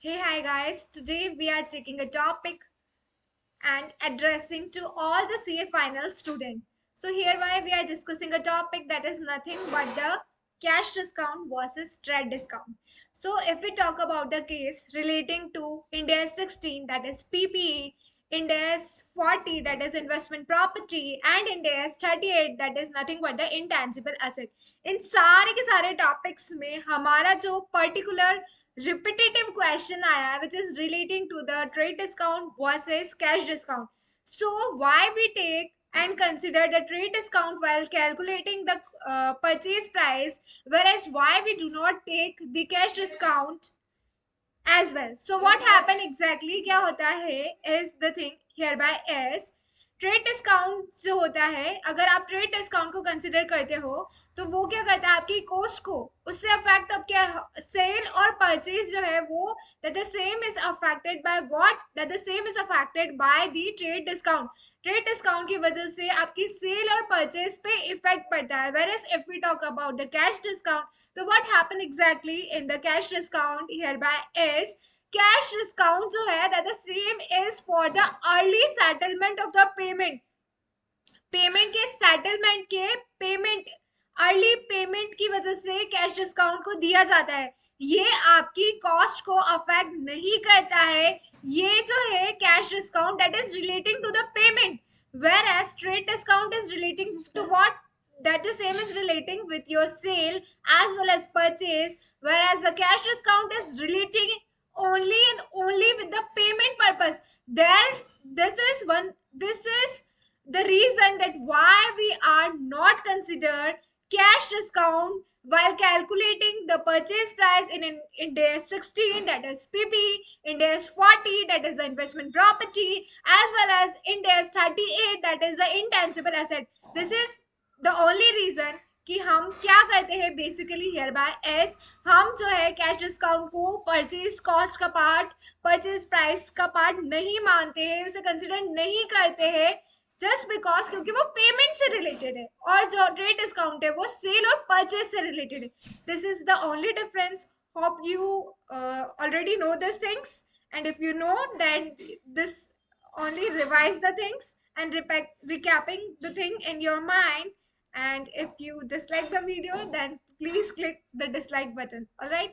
Hey, hi guys. Today we are taking a topic and addressing to all the CA final students. So hereby we are discussing a topic that is nothing but the cash discount versus trade discount. So if we talk about the case relating to India's 16, that is PPE, India's 40, that is investment property, and India's 38, that is nothing but the intangible asset. इन सारे के सारे topics में हमारा जो particular repetitive question आया है which is relating to the trade discount versus cash discount. So why we take and consider the trade discount while calculating the purchase price, whereas why we do not take the cash discount as well. So what happen exactly क्या होता है is the thing hereby is trade discount जो होता है, अगर आप trade discount को consider करते हो तो वो क्या करता है आपकी कॉस्ट को उससे अफेक्ट अब क्या सेल और परचेज जो है वो that the same is affected by what that the same is affected by the trade discount. Trade discount की वजह से आपकी सेल और परचेज पे इफेक्ट पड़ता है, whereas if we talk about the cash discount. So what happened exactly in the cash discount hereby is cash discount जो है that the same is for the early settlement of the payment. Payment के settlement के payment early payment की वजह से cash discount को दिया जाता है. ये आपकी कॉस्ट को अफेक्ट नहीं करता है. ये जो है cash discount that is relating to the payment, whereas trade discount is relating to what that the same is relating with your sale as well as purchase, whereas the cash discount is relating only and only with the payment purpose. There this is the reason that why we are not considered cash discount while calculating the purchase price in India 16, that is PP, India 40, that is the investment property, as well as India 38, that is the intangible asset. This is the only reason कि हम क्या करते हैं basically here by S हम जो है cash discount को purchase cost का पार्ट परचेज प्राइस का पार्ट नहीं मानते हैं, उसे कंसिडर नहीं करते हैं जस्ट बिकॉज क्योंकि वो पेमेंट से रिलेटेड है और जो ट्रेड डिस्काउंट है वो सेल और परचेज से रिलेटेड है. This is the only difference. Hope you already know these things, and if you know then this only revise the things and recapping the thing in your mind. And if you dislike the video then please click the dislike button. All right.